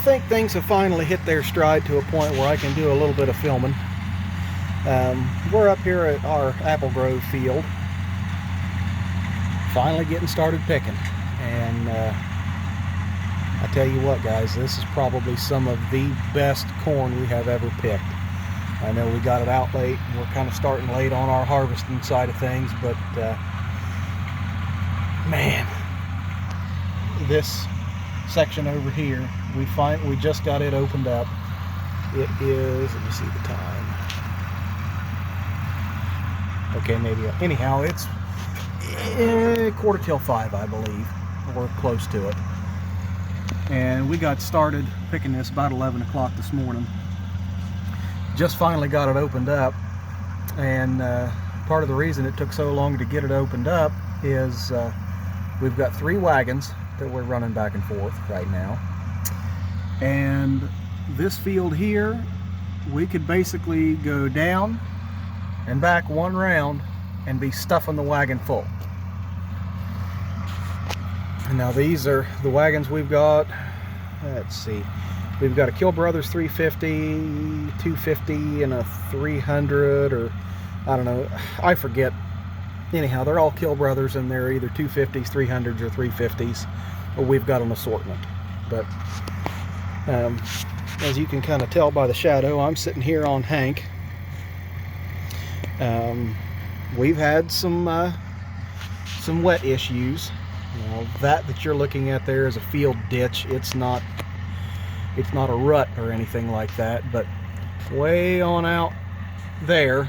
think things have finally hit their stride to a point where I can do a little bit of filming. We're up here at our Apple Grove field, finally getting started picking, and I tell you what, guys, this is probably some of the best corn we have ever picked. I know we got it out late, and we're kind of starting late on our harvesting side of things, but man, this section over here, we just got it opened up. It is, let me see the time. Okay, maybe, anyhow, it's 4:45, I believe, or close to it. And we got started picking this about 11 o'clock this morning. Just finally got it opened up, and part of the reason it took so long to get it opened up is we've got 3 wagons that we're running back and forth right now. And this field here, we could basically go down and back one round and be stuffing the wagon full. And now these are the wagons we've got. Let's see, we've got a Kill Brothers 350, 250, and a 300, or I don't know, I forget. Anyhow, they're all Kill Brothers, and they're either 250s, 300s, or 350s. Or we've got an assortment. But as you can kind of tell by the shadow, I'm sitting here on Hank. We've had some wet issues. You know, that you're looking at there is a field ditch. It's not a rut or anything like that, but way on out there,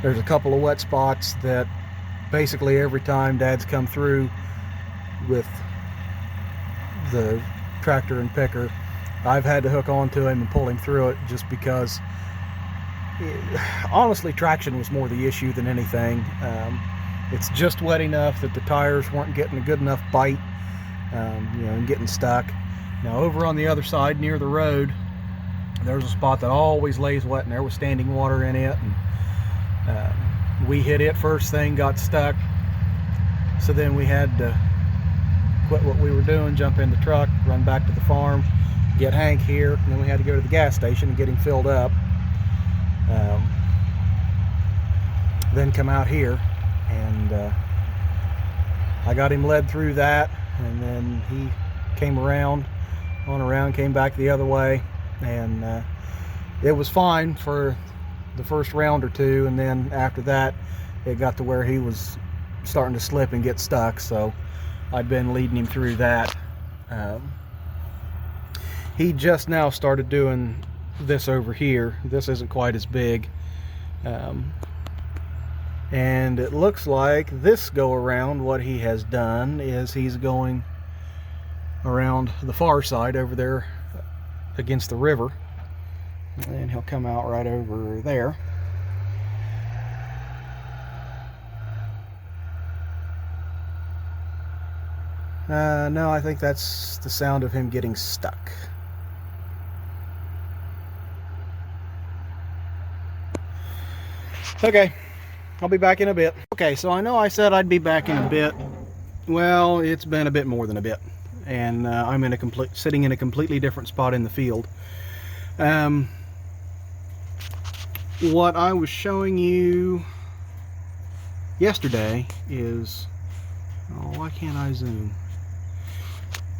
there's a couple of wet spots that basically every time Dad's come through with the tractor and picker, I've had to hook onto him and pull him through it, just because honestly traction was more the issue than anything. It's just wet enough that the tires weren't getting a good enough bite, and getting stuck. Now over on the other side near the road, there's a spot that always lays wet, and there was standing water in it, and we hit it first thing, got stuck. So then we had to quit what we were doing, jump in the truck, run back to the farm, get Hank here, and then we had to go to the gas station and get him filled up. Then come out here, and I got him led through that, and then he came around, came back the other way, and it was fine for the first round or two, and then after that it got to where he was starting to slip and get stuck, so I'd been leading him through that. He just now started doing this over here. This isn't quite as big, and it looks like this go around, what he has done is he's going around the far side over there against the river, and he'll come out right over there. No, I think that's the sound of him getting stuck. Okay, I'll be back in a bit. Okay, so I know I said I'd be back in a bit. Well, it's been a bit more than a bit, and I'm sitting in a completely different spot in the field. What I was showing you yesterday is, oh, why can't I zoom?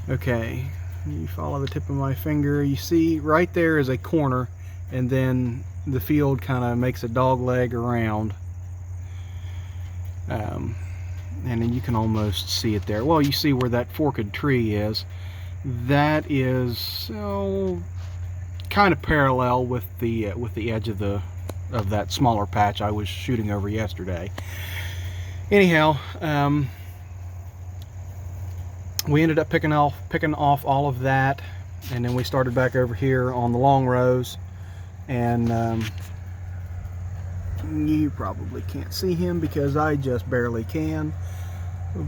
Okay, you follow the tip of my finger, you see right there is a corner, and then the field kind of makes a dog leg around, and then you can almost see it there. Well, you see where that forked tree is. That is kind of parallel with the edge of that smaller patch I was shooting over yesterday. Anyhow, we ended up picking off all of that, and then we started back over here on the long rows, and you probably can't see him because I just barely can,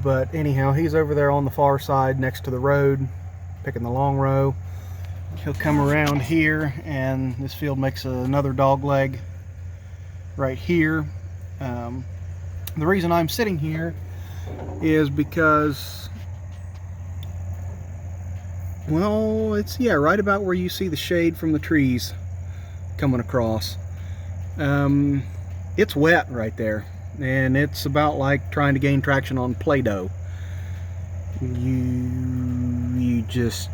but anyhow, he's over there on the far side next to the road picking the long row. He'll come around here, and this field makes another dog leg right here. The reason I'm sitting here is because Well, it's, yeah, right about where you see the shade from the trees coming across. It's wet right there, and it's about like trying to gain traction on Play-Doh. You just,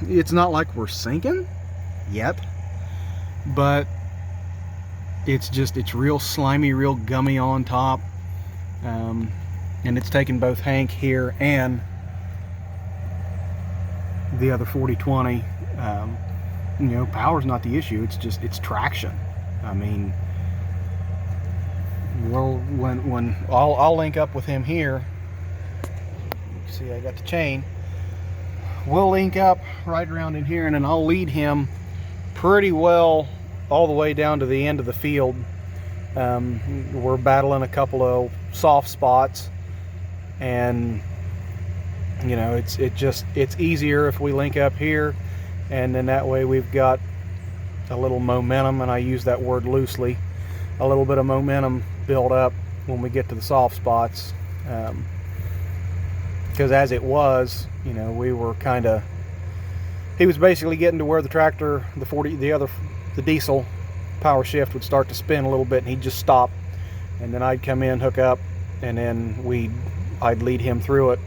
it's not like we're sinking yet, but it's real slimy, real gummy on top. And it's taken both Hank here and the other 4020. You know, power's not the issue, it's traction. I mean, well, when I'll link up with him here. See, I got the chain. We'll link up right around in here, and then I'll lead him pretty well all the way down to the end of the field. We're battling a couple of soft spots, and you know, it's easier if we link up here, and then that way we've got a little momentum, and I use that word loosely, a little bit of momentum build up when we get to the soft spots. Because as it was, you know, we were kind of, he was basically getting to where the tractor, the diesel power shift would start to spin a little bit, and he'd just stop, and then I'd come in, hook up, and then I'd lead him through it.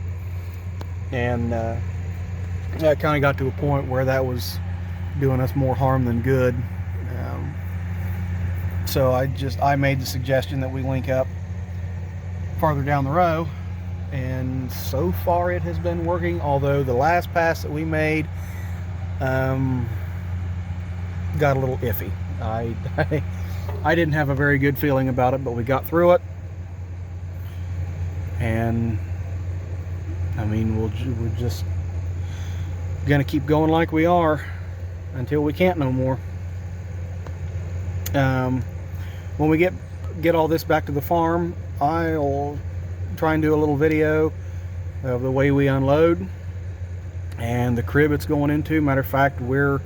And that kind of got to a point where that was doing us more harm than good. So I made the suggestion that we link up farther down the row, and so far it has been working, although the last pass that we made got a little iffy. I didn't have a very good feeling about it, but we got through it, and I mean, we're just gonna keep going like we are until we can't no more. When we get all this back to the farm, I'll try and do a little video of the way we unload and the crib it's going into. Matter of fact, we're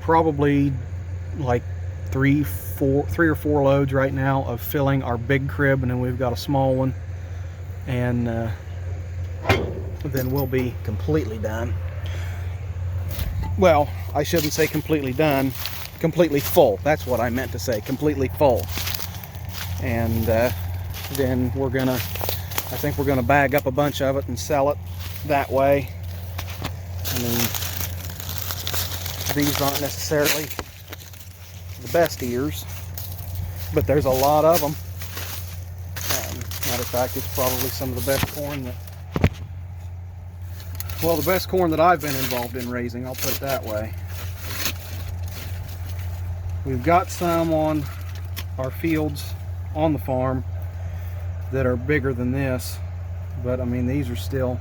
probably like three or four loads right now of filling our big crib, and then we've got a small one, and then we'll be completely done. Well, I shouldn't say completely done, completely full. That's what I meant to say, completely full. And then I think we're gonna bag up a bunch of it and sell it that way. I mean, these aren't necessarily the best ears, but there's a lot of them. Matter of fact, it's probably some of the best corn the best corn that I've been involved in raising, I'll put it that way. We've got some on our fields on the farm that are bigger than this, but I mean, these are still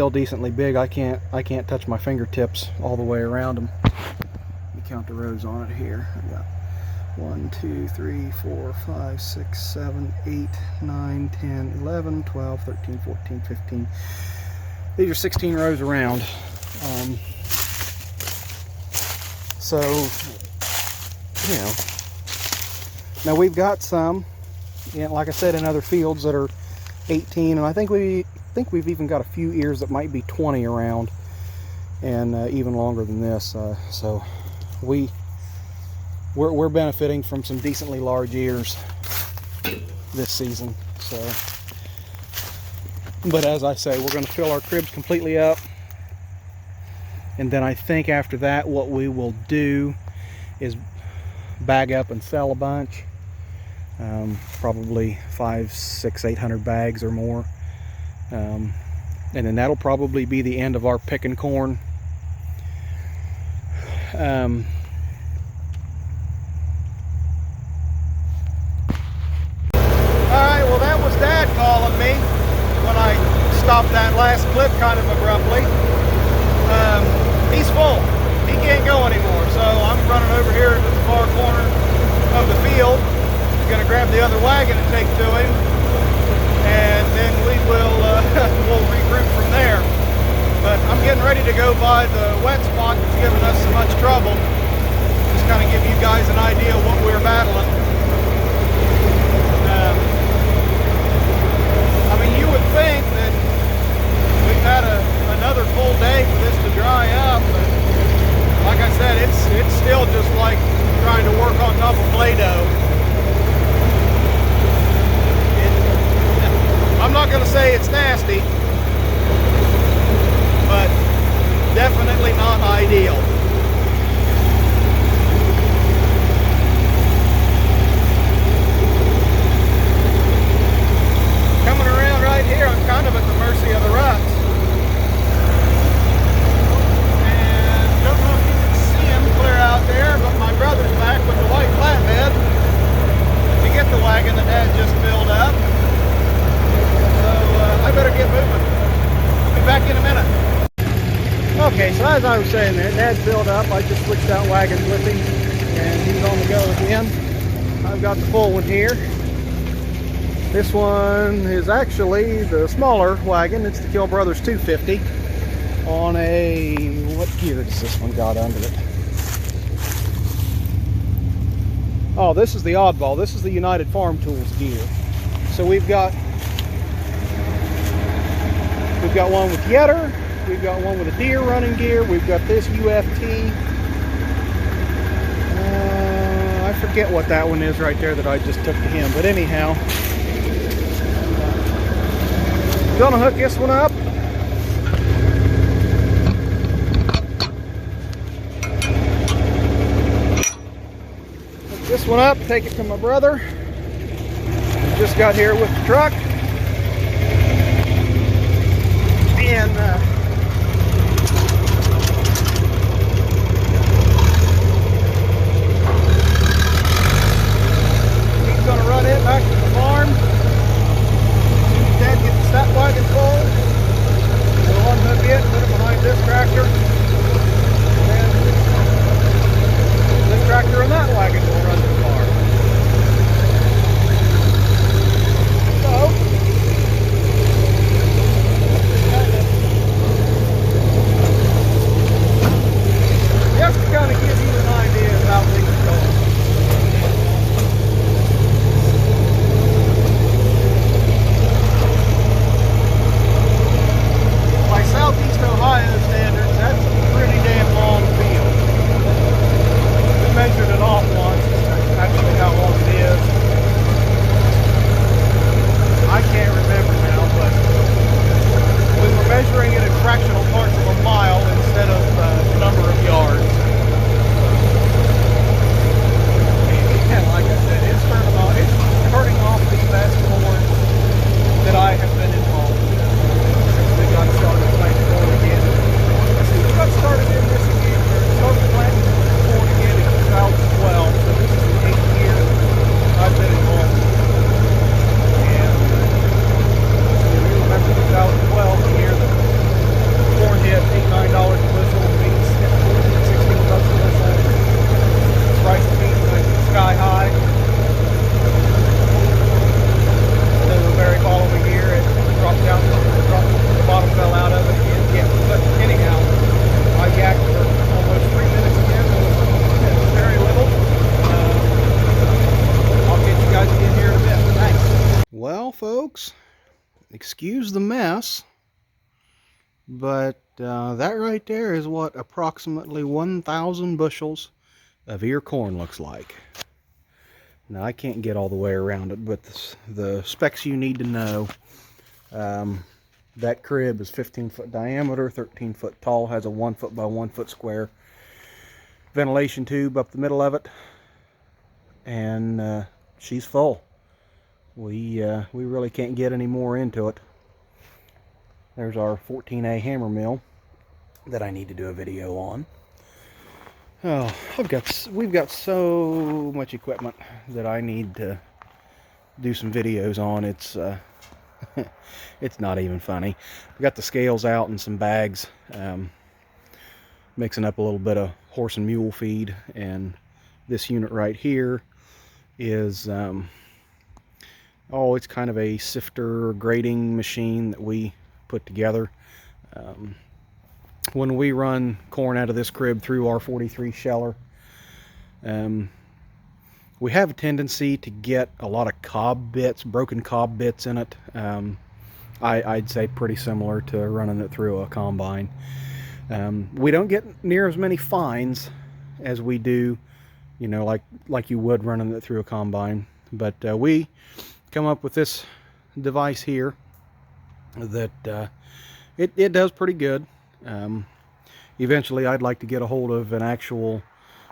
decently big. I can't touch my fingertips all the way around them. Let me count the rows on it here. I got 1, 2, 3, 4, 5, 6, 7, 8, 9, 10, 11, 12, 13, 14, 15. These are 16 rows around. So, you know, now we've got some, like I said, in other fields that are 18, and I think we've even got a few ears that might be 20 around, and even longer than this. So we're benefiting from some decently large ears this season. So, but as I say, we're going to fill our cribs completely up, and then I think after that what we will do is bag up and sell a bunch, probably 500, 600, 800 bags or more, and then that'll probably be the end of our picking corn. Alright, well, that was Dad calling me when I stopped that last clip kind of abruptly. He's full. He can't go anymore, so I'm running over here to the far corner of the field. I'm going to grab the other wagon and take to him, and then we will we'll regroup from there. But I'm getting ready to go by the wet spot that's giving us so much trouble. Just kind of give you guys an idea of what we're battling. I mean, you would think that we've had a another full day for this to dry up, but like I said, it's still just like trying to work on top of Play-Doh. I'm not going to say it's nasty, but definitely not ideal. Coming around right here, I'm kind of at the mercy of the ruts. And don't know if you can see him clear out there, but my brother's back with the white flatbed to get the wagon that Dad just filled up. So I better get moving. I'll be back in a minute. Okay, so as I was saying there, Dad filled up. I just switched out wagons with him, and he's on the go again. I've got the full one here. This one is actually the smaller wagon. It's the Kill Brothers 250 on a, what gear does this one got under it? Oh, this is the oddball. This is the United Farm Tools gear. So we've got one with Yetter, we've got one with a Deere running gear, we've got this UFT. I forget what that one is right there that I just took to him, but anyhow. Gonna hook this one up. Hook this one up, take it to my brother. Just got here with the truck. And he's gonna run it back to the farm. Dad gets the stack wagon full. We'll unhook it, put it behind this tractor. And this tractor and that wagon will run to the farm. So, just to kind of give you an idea of how things are going. By Southeast Ohio standards, that's a pretty damn long field. We measured it off once, that's actually how long it is. I can't remember now, but we were measuring it in fractional parts of a mile instead of number of yards. And like I said, it's turning off the best corn that I have been involved with since we got started planting corn again. See, we got started in this again, or started planting corn again in 2012, so this is the 8th year I've been involved. And you remember 2012, the year that corn hit $8-9 a bushel, beans hit 14-16 bucks a bushel. Price of beans went sky high. And then the very following year, it dropped down, the bottom fell out of it again. Yeah, but anyhow, I yacked for almost 3 minutes again. It was very little. I'll get you guys in here in a bit. Thanks. Well, folks, excuse the mess, but that right there is what approximately 1,000 bushels of ear corn looks like. Now I can't get all the way around it, but the specs you need to know. That crib is 15-foot diameter, 13-foot tall, has a 1-foot by 1-foot square ventilation tube up the middle of it, and she's full. We really can't get any more into it. There's our 14A hammer mill that I need to do a video on. Oh, we've got so much equipment that I need to do some videos on. It's it's not even funny. We got the scales out and some bags, mixing up a little bit of horse and mule feed, and this unit right here is it's kind of a sifter grading machine that we put together. When we run corn out of this crib through our 43 sheller, we have a tendency to get a lot of cob bits, broken cob bits in it. I'd say pretty similar to running it through a combine. We don't get near as many fines as we do, you know, like you would running it through a combine. But we come up with this device here that it does pretty good. Eventually I'd like to get a hold of an actual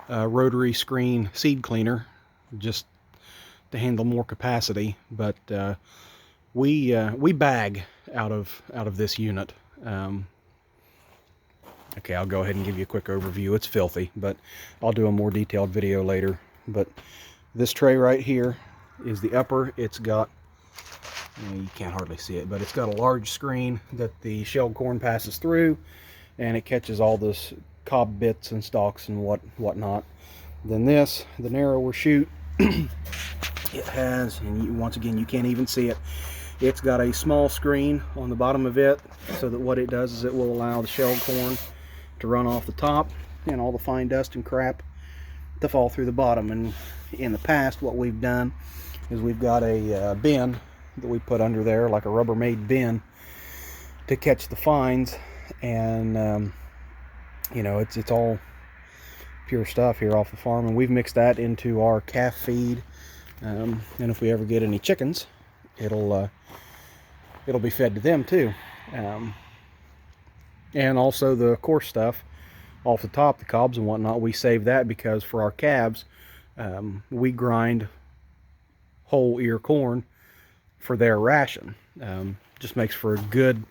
rotary screen seed cleaner just to handle more capacity, but we bag out of this unit. Okay, I'll go ahead and give you a quick overview. It's filthy, but I'll do a more detailed video later. But this tray right here is the upper. It's got, you can't hardly see it, but it's got a large screen that the shelled corn passes through, and it catches all this cob bits and stalks and whatnot. Then this, the narrower chute, it has, and once again you can't even see it, it's got a small screen on the bottom of it, so that what it does is it will allow the shelled corn to run off the top and all the fine dust and crap to fall through the bottom. And in the past what we've done is we've got a bin that we put under there, like a Rubbermaid bin, to catch the fines. And you know, it's all pure stuff here off the farm, and we've mixed that into our calf feed. And if we ever get any chickens, it'll be fed to them too. And also the coarse stuff off the top, the cobs and whatnot, we save that because for our calves, we grind whole ear corn for their ration. Just makes for a good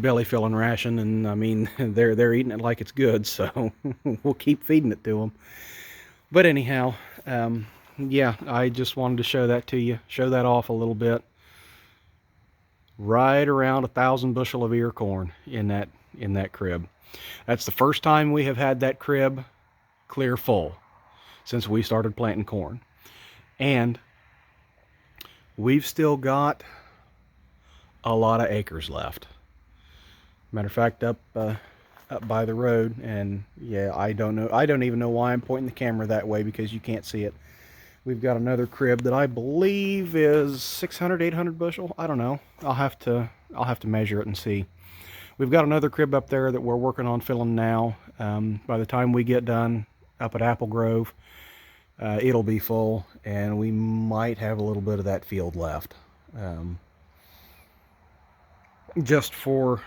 belly filling ration, and I mean they're eating it like it's good, so we'll keep feeding it to them. But anyhow, yeah, I just wanted to show that to you, show that off a little bit. Right around 1,000 bushel of ear corn in that crib. That's the first time we have had that crib clear full since we started planting corn, and we've still got a lot of acres left. Matter of fact, up by the road, and yeah, I don't even know why I'm pointing the camera that way, because you can't see it. We've got another crib that I believe is 600, 800 bushel. I don't know. I'll have to measure it and see. We've got another crib up there that we're working on filling now. By the time we get done up at Apple Grove, it'll be full, and we might have a little bit of that field left. Just for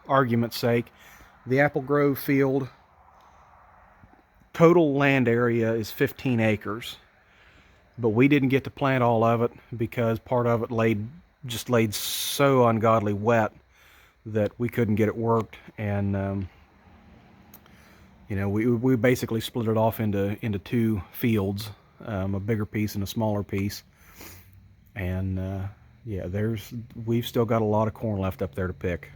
argument's sake, the Apple Grove field total land area is 15 acres, but we didn't get to plant all of it because part of it just laid so ungodly wet that we couldn't get it worked. And you know, we basically split it off into two fields, a bigger piece and a smaller piece. And yeah, we've still got a lot of corn left up there to pick.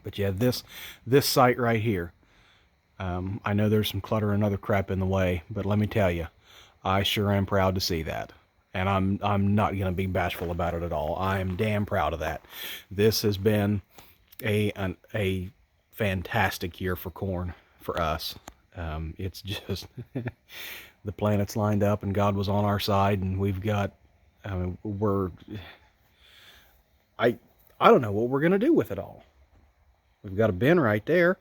But yeah, this site right here, I know there's some clutter and other crap in the way, but let me tell you, I sure am proud to see that. And I'm not going to be bashful about it at all. I am damn proud of that. This has been a fantastic year for corn for us. It's just the planets lined up and God was on our side, and we've got, I don't know what we're going to do with it all. We've got a bin right there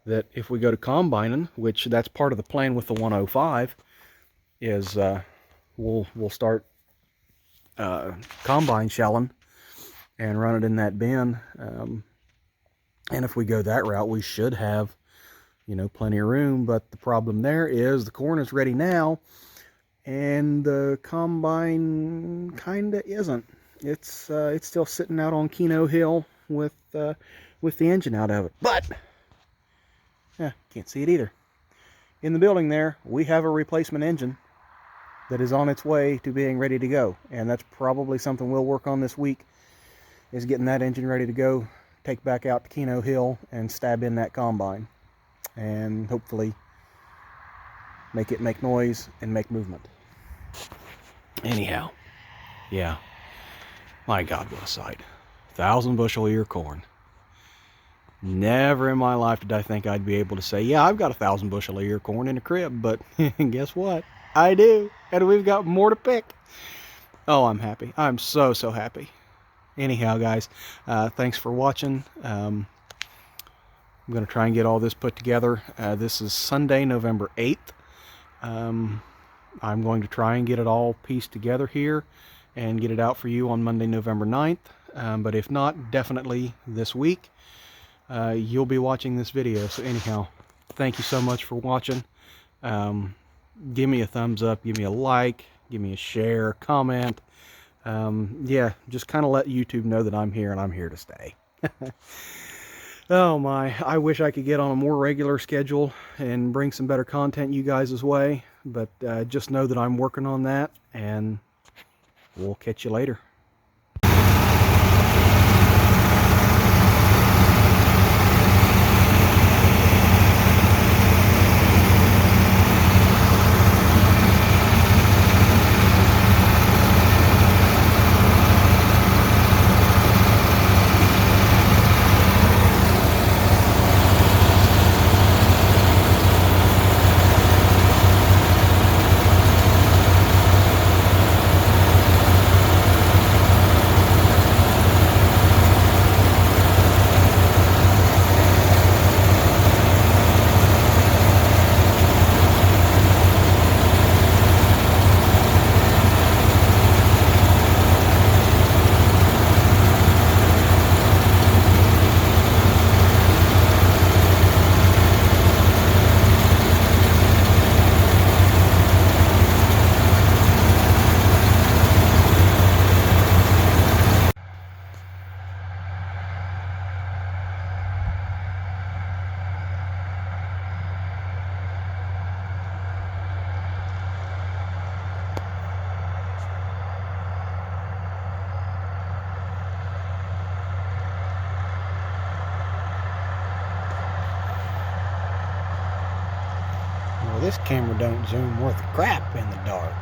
that if we go to combining, which that's part of the plan with the 105, is we'll start combine shelling and run it in that bin. And if we go that route, we should have, you know, plenty of room. But the problem there is the corn is ready now, and the combine kind of isn't. It's still sitting out on Keno Hill with the engine out of it. But yeah, can't see it either. In the building there, we have a replacement engine that is on its way to being ready to go, and that's probably something we'll work on this week, is getting that engine ready to go, take back out to Keno Hill and stab in that combine, and hopefully make it make noise and make movement. Anyhow, yeah, my God, what a sight. 1,000 bushel ear corn. Never in my life did I think I'd be able to say, yeah, I've got 1,000 bushel ear corn in a crib, but guess what? I do, and we've got more to pick. Oh, I'm happy. I'm so happy. anyhow, guys, thanks for watching. I'm going to try and get all this put together. This is Sunday, November 8th. I'm going to try and get it all pieced together here and get it out for you on Monday, November 9th. But if not, definitely this week, you'll be watching this video. So anyhow, thank you so much for watching. Give me a thumbs up, give me a like, give me a share, comment. Yeah, just kind of let YouTube know that I'm here and I'm here to stay. Oh my, I wish I could get on a more regular schedule and bring some better content you guys' way, but just know that I'm working on that, and we'll catch you later. Well, this camera don't zoom worth a crap in the dark.